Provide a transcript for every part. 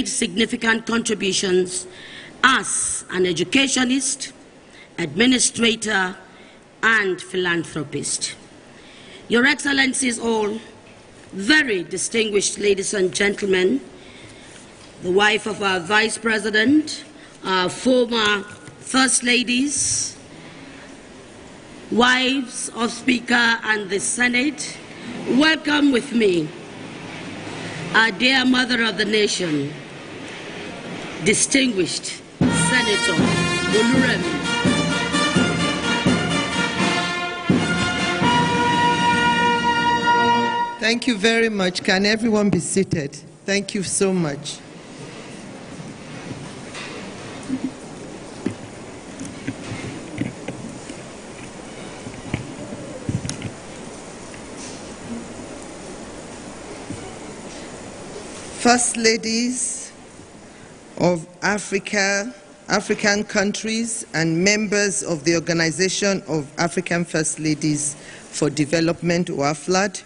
significant contributions as an educationist, administrator, and philanthropist. Your Excellencies all, very distinguished ladies and gentlemen, the wife of our Vice President, our former First Ladies, wives of Speaker and the Senate, welcome with me our dear Mother of the Nation, distinguished Senator Oluremi. Thank you very much. Can everyone be seated? Thank you so much. First Ladies of African countries and members of the Organization of African First Ladies for Development, WeAreEqual.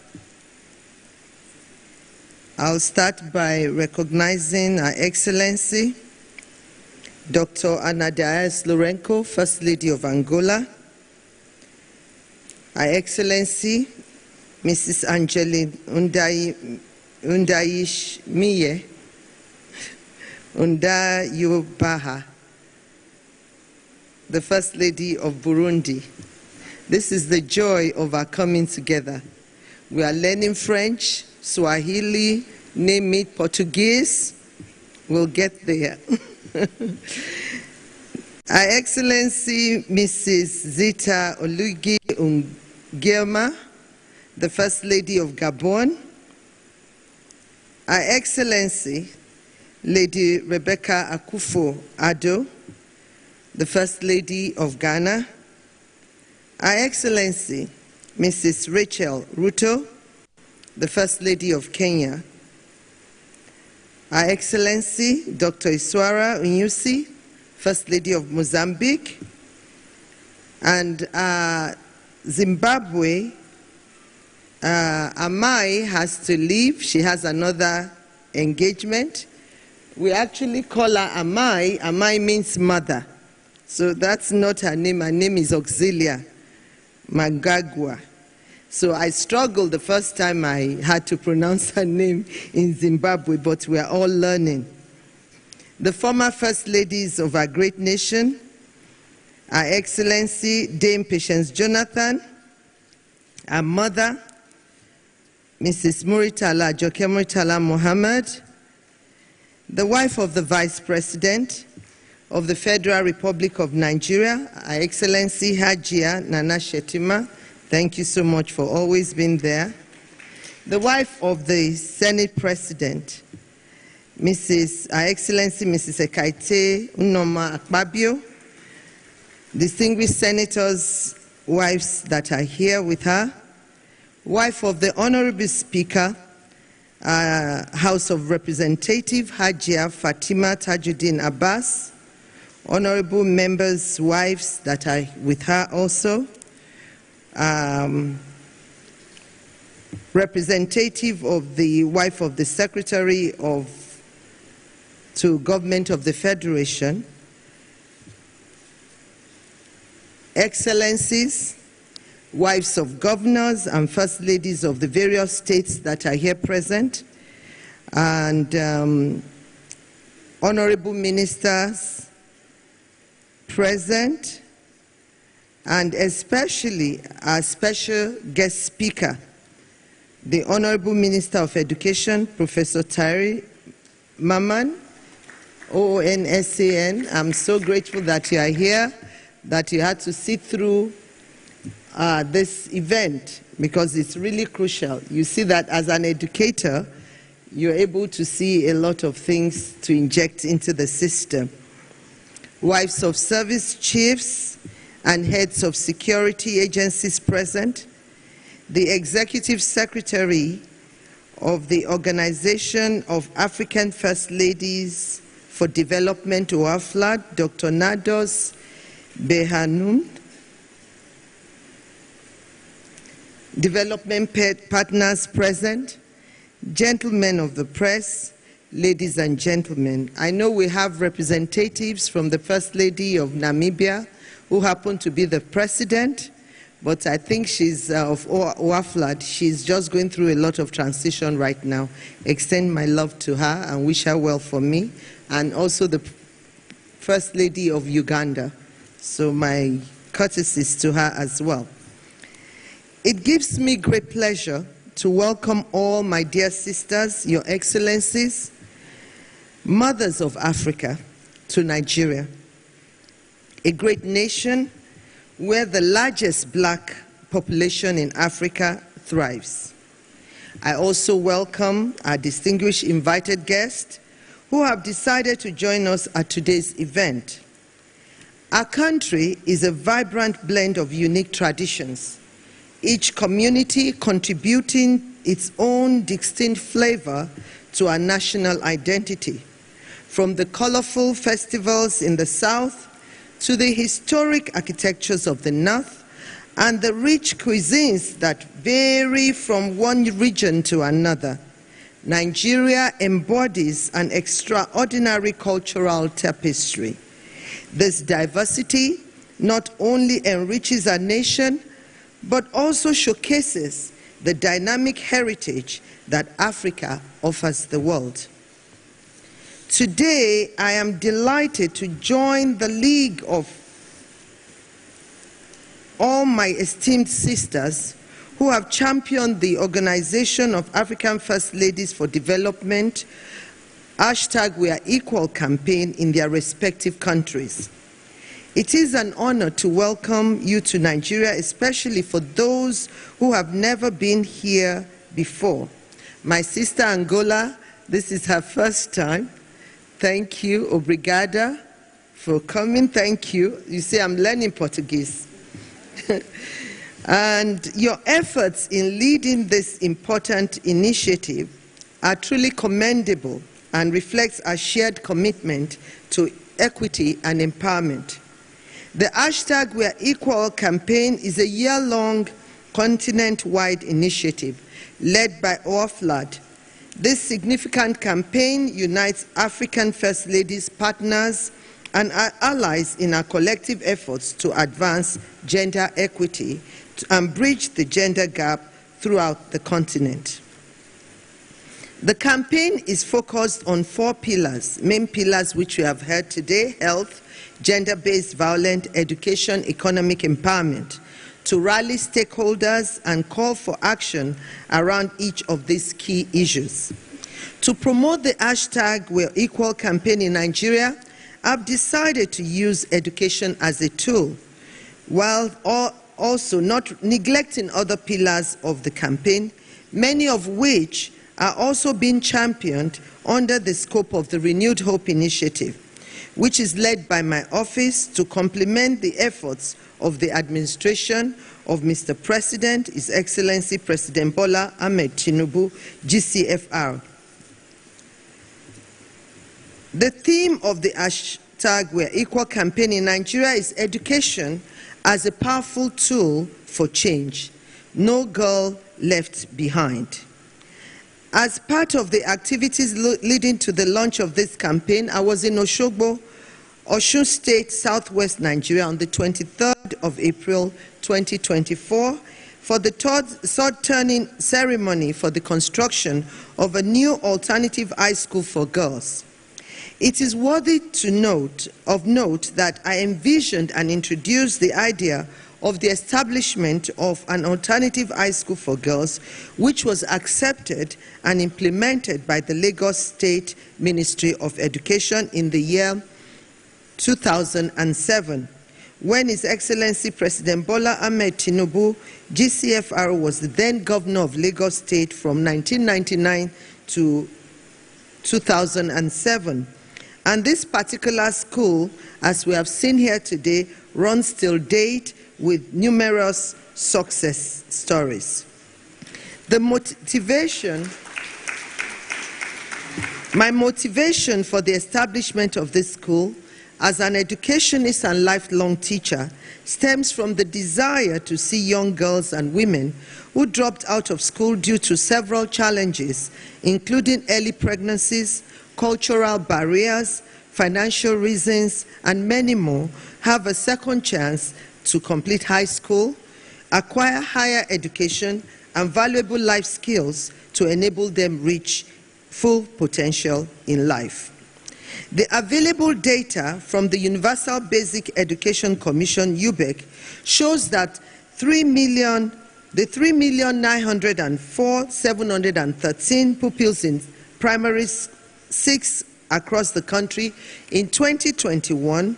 I'll start by recognizing Her Excellency, Dr. Ana Diaz Lourenco, First Lady of Angola, Her Excellency, Mrs. Angeline Undayishimiye Undayubaha, the First Lady of Burundi. This is the joy of our coming together. We are learning French, Swahili, name it, Portuguese. We'll get there. Her Excellency Mrs. Zita Olugi Nguema, the First Lady of Gabon. Her Excellency Lady Rebecca Akufo-Addo, the First Lady of Ghana. Her Excellency Mrs. Rachel Ruto, the First Lady of Kenya. Her Excellency Dr. Iswara Unyusi, First Lady of Mozambique. And Zimbabwe, Amai has to leave. She has another engagement. We actually call her Amai. Amai means mother. So that's not her name. Her name is Auxilia Magagwa. So I struggled the first time I had to pronounce her name in Zimbabwe, but we are all learning. The former First Ladies of our great nation, Her Excellency Dame Patience Jonathan, our mother, Mrs. Muritala Joke Muritala Mohammed, the wife of the Vice President of the Federal Republic of Nigeria, Her Excellency Hajia Nana Shetima. Thank you so much for always being there. The wife of the Senate President, Her Excellency Mrs. Ekaite Unoma Akpabio, distinguished senators' wives that are here with her, wife of the Honorable Speaker, House of Representatives, Hajia Fatima Tajuddin Abbas, honorable members' wives that are with her also, representative of the wife of the Secretary to Government of the Federation, Excellencies, wives of governors and first ladies of the various states that are here present, and honorable ministers present, and especially our special guest speaker, the Honorable Minister of Education, Professor Tari Maman, ONSAN. I'm so grateful that you are here, that you had to sit through this event, because it's really crucial. You see that as an educator, you're able to see a lot of things to inject into the system. Wives of service chiefs and heads of security agencies present, the Executive Secretary of the Organization of African First Ladies for Development, WeAreEqual, Dr. Nados Behanum, development partners present, gentlemen of the press, ladies and gentlemen. I know we have representatives from the First Lady of Namibia, who happen to be the president, but I think she's of Oaflad. She's just going through a lot of transition right now. Extend my love to her and wish her well for me, and also the First Lady of Uganda. So my courtesies to her as well. It gives me great pleasure to welcome all my dear sisters, your excellencies, mothers of Africa, to Nigeria, a great nation where the largest black population in Africa thrives. I also welcome our distinguished invited guests who have decided to join us at today's event. Our country is a vibrant blend of unique traditions, each community contributing its own distinct flavor to our national identity, from the colorful festivals in the South to the historic architectures of the North and the rich cuisines that vary from one region to another. Nigeria embodies an extraordinary cultural tapestry. This diversity not only enriches our nation, but also showcases the dynamic heritage that Africa offers the world. Today, I am delighted to join the league of all my esteemed sisters who have championed the Organization of African First Ladies for Development #WeAreEqual campaign in their respective countries. It is an honor to welcome you to Nigeria, especially for those who have never been here before. My sister Angola, this is her first time. Thank you, obrigada, for coming. Thank you. You see, I'm learning Portuguese. And your efforts in leading this important initiative are truly commendable and reflects our shared commitment to equity and empowerment. The #WeAreEqual campaign is a year-long, continent-wide initiative led by Oaflad. This significant campaign unites African First Ladies, partners, and our allies in our collective efforts to advance gender equity and bridge the gender gap throughout the continent. The campaign is focused on 4 pillars, main pillars which we have heard today: health, gender-based violence, education, economic empowerment, to rally stakeholders and call for action around each of these key issues. To promote the #WeAreEqual campaign in Nigeria, I've decided to use education as a tool, while also not neglecting other pillars of the campaign, many of which are also being championed under the scope of the Renewed Hope Initiative, which is led by my office to complement the efforts of the administration of Mr. President, His Excellency President Bola Ahmed Tinubu, GCFR. The theme of the #WeAreEqual campaign in Nigeria is education as a powerful tool for change. No girl left behind. As part of the activities leading to the launch of this campaign, I was in Oshogbo, Osun State, southwest Nigeria, on the 23rd of April 2024 for the third turning ceremony for the construction of a new alternative high school for girls. It is worthy of note that I envisioned and introduced the idea of the establishment of an alternative high school for girls, which was accepted and implemented by the Lagos State Ministry of Education in the year 2007, when His Excellency President Bola Ahmed Tinubu, GCFR, was the then governor of Lagos State from 1999 to 2007. And this particular school, as we have seen here today, runs till date with numerous success stories. My motivation for the establishment of this school as an educationist and lifelong teacher stems from the desire to see young girls and women who dropped out of school due to several challenges, including early pregnancies, cultural barriers, financial reasons, and many more have a second chance to complete high school, acquire higher education, and valuable life skills to enable them reach full potential in life. The available data from the Universal Basic Education Commission, UBEC, shows that 3,904,713 pupils in primary 6 across the country in 2021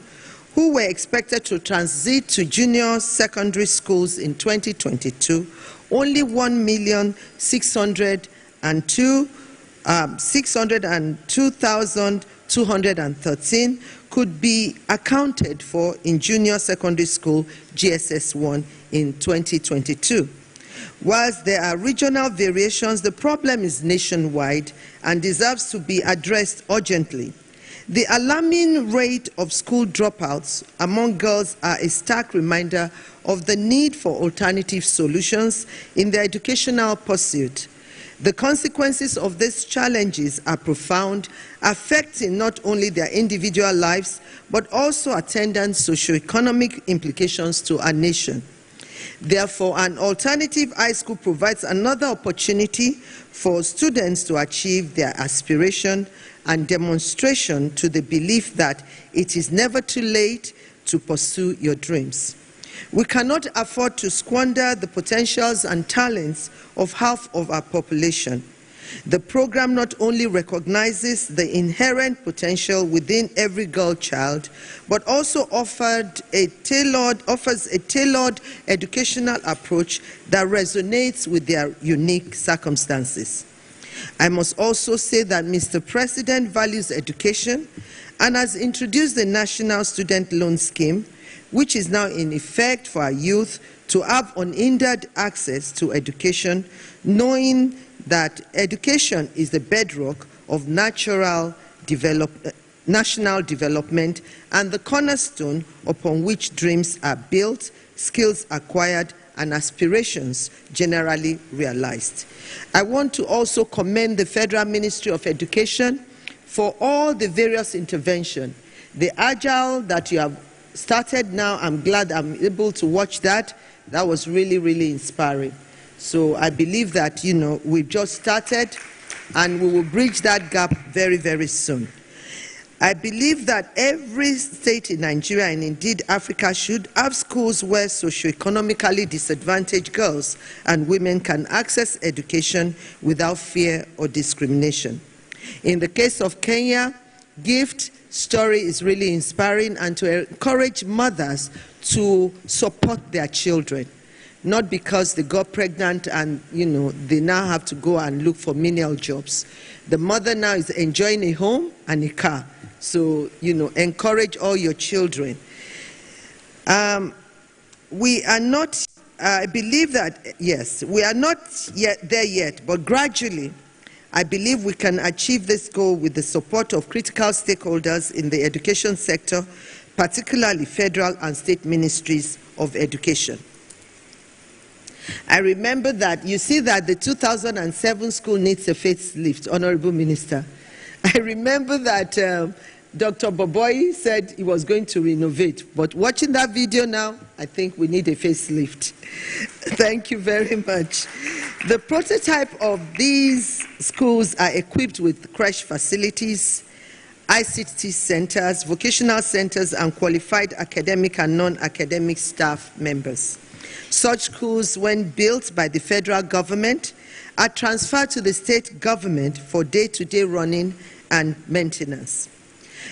who were expected to transit to junior secondary schools in 2022, only 602,213 could be accounted for in junior secondary school GSS1 in 2022. Whilst there are regional variations, the problem is nationwide and deserves to be addressed urgently. The alarming rate of school dropouts among girls are a stark reminder of the need for alternative solutions in their educational pursuit. The consequences of these challenges are profound, affecting not only their individual lives, but also attendant socioeconomic implications to our nation. Therefore, an alternative high school provides another opportunity for students to achieve their aspiration and demonstration to the belief that it is never too late to pursue your dreams. We cannot afford to squander the potentials and talents of half of our population. The program not only recognizes the inherent potential within every girl child, but also offers a tailored educational approach that resonates with their unique circumstances. I must also say that Mr. President values education and has introduced the National Student Loan Scheme, which is now in effect for our youth to have unhindered access to education, knowing that education is the bedrock of national development and the cornerstone upon which dreams are built, skills acquired, and aspirations generally realized. I want to also commend the Federal Ministry of Education for all the various interventions. The Agile that you have started now, I'm glad I'm able to watch that. That was really, really inspiring. So I believe that, we've just started and we will bridge that gap very, very soon. I believe that every state in Nigeria and indeed Africa should have schools where socioeconomically disadvantaged girls and women can access education without fear or discrimination. In the case of Kenya, Gift story is really inspiring, and to encourage mothers to support their children. Not because they got pregnant and, they now have to go and look for menial jobs. The mother now is enjoying a home and a car. So, encourage all your children. We are not, I believe that, yes, we are not there yet, but gradually, I believe we can achieve this goal with the support of critical stakeholders in the education sector, particularly federal and state ministries of education. I remember that, you see that the 2007 school needs a facelift, Honorable Minister. I remember that Dr. Boboy said he was going to renovate, but watching that video now, I think we need a facelift. Thank you very much. The prototype of these schools are equipped with creche facilities, ICT centers, vocational centers, and qualified academic and non-academic staff members. Such schools, when built by the federal government, are transferred to the state government for day-to-day running and maintenance.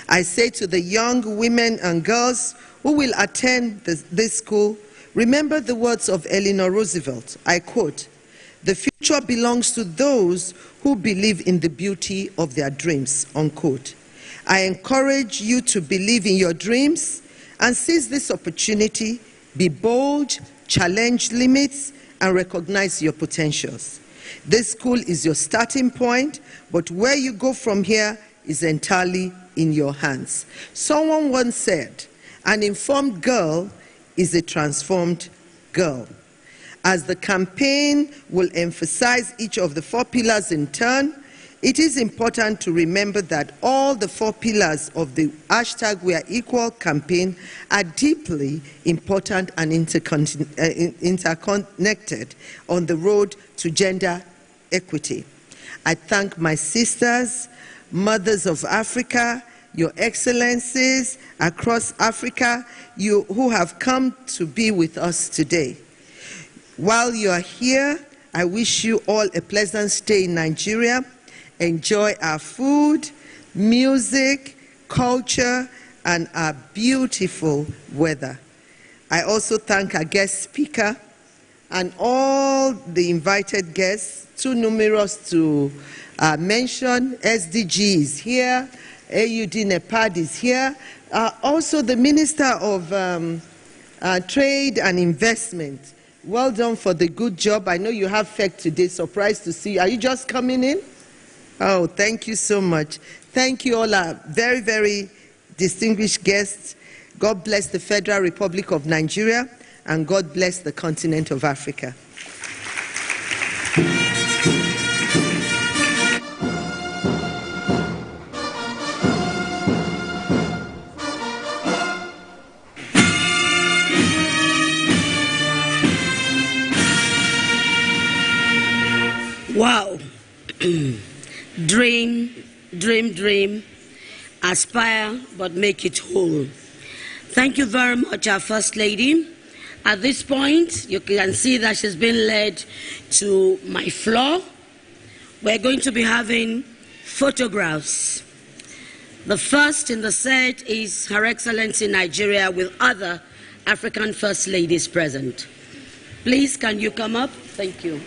I say to the young women and girls who will attend this school, remember the words of Eleanor Roosevelt. I quote, "The future belongs to those who believe in the beauty of their dreams," unquote. I encourage you to believe in your dreams and seize this opportunity, be bold, challenge limits, and recognize your potentials. This school is your starting point, but where you go from here is entirely in your hands. Someone once said, an informed girl is a transformed girl. As the campaign will emphasize each of the 4 pillars in turn, It is important to remember that all the 4 pillars of the #WeAreEqual campaign are deeply important and interconnected on the road to gender equity. I thank my sisters, mothers of Africa, your excellencies across Africa, you who have come to be with us today. While you are here, I wish you all a pleasant stay in Nigeria. Enjoy our food, music, culture, and our beautiful weather. I also thank our guest speaker and all the invited guests, too numerous to mention. SDG is here, AUD Nepad is here. Also the Minister of Trade and Investment. Well done for the good job. I know you have FEC today, surprised to see you. Are you just coming in? Oh, thank you so much. Thank you all, our very, very distinguished guests. God bless the Federal Republic of Nigeria, and God bless the continent of Africa. Wow. Dream, dream, dream, aspire, but make it whole. Thank you very much, our First Lady. At this point, you can see that she's been led to my floor. We're going to be having photographs. The first in the set is Her Excellency Nigeria with other African First Ladies present. Please, can you come up? Thank you.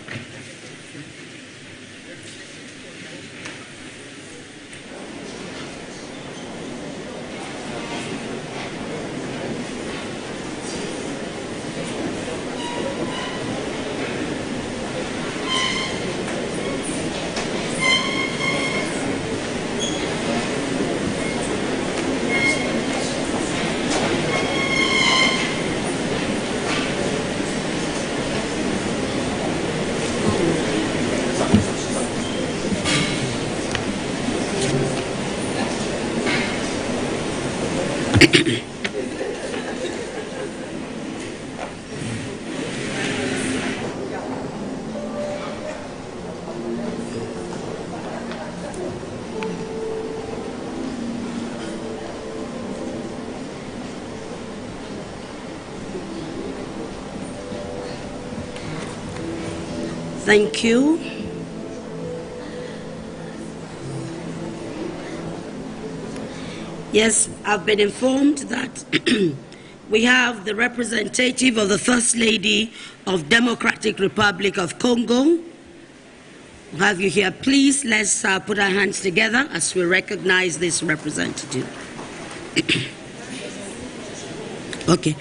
Thank you. Yes, I've been informed that we have the representative of the First Lady of Democratic Republic of Congo. We'll have you here. Please, let's put our hands together as we recognize this representative. Okay.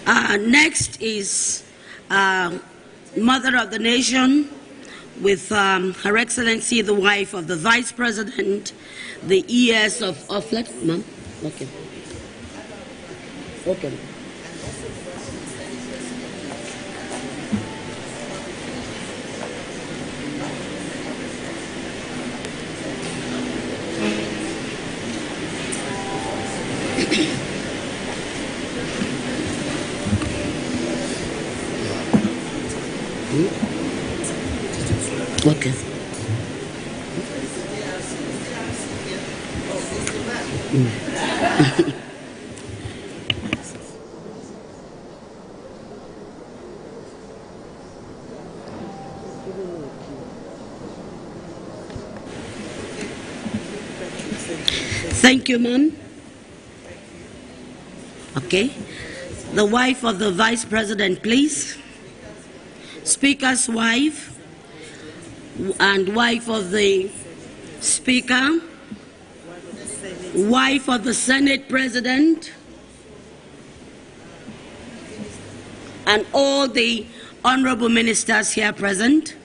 Next is Mother of the Nation with Her Excellency, the wife of the Vice President, the ES of Offlet. Ma'am? Okay. Okay. Okay. Thank you, ma'am. Okay. The wife of the Vice President, please. Speaker's wife and wife of the Speaker, wife of the Senate President, and all the honorable ministers here present.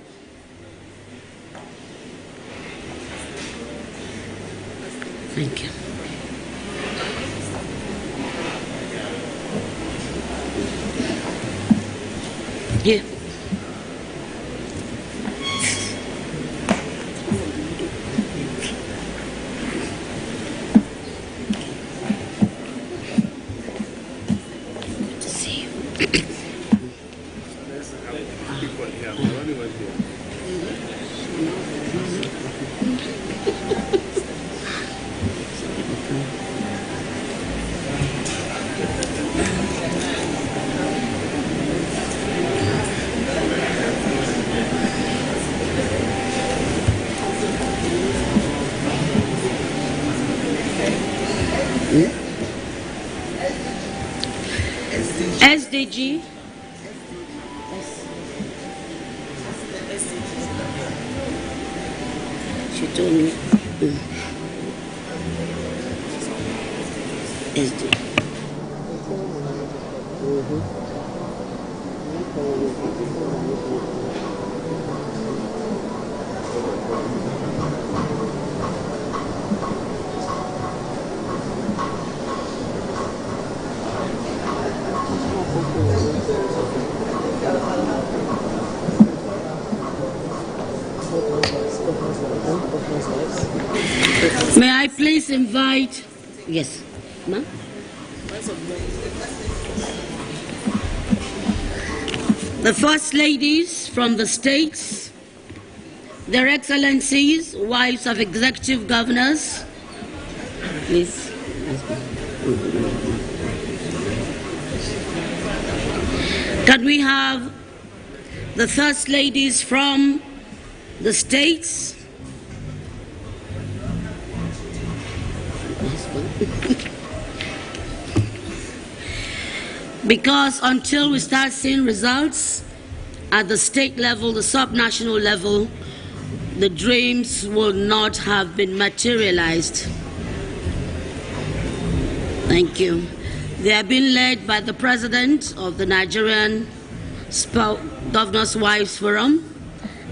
Thank you. Here. SDG. She told me. SDG. May I please invite, yes, ma'am? The First Ladies from the states, Their Excellencies, wives of executive governors, please. Can we have the First Ladies from the states? Because until we start seeing results at the state level, the subnational level, the dreams will not have been materialized. Thank you. They are being led by the President of the Nigerian Governors' Wives Forum,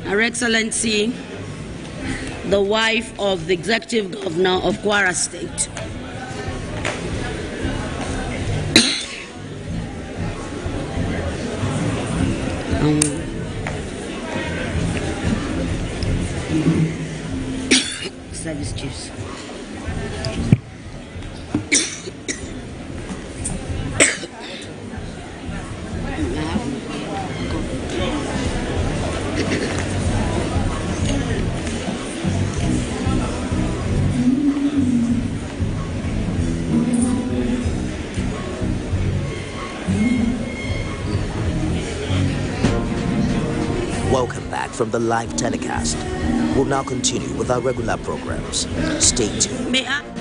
Her Excellency, the wife of the Executive Governor of Kwara State. Service juice. Welcome back from the live telecast. We'll now continue with our regular programs. Stay tuned. May I?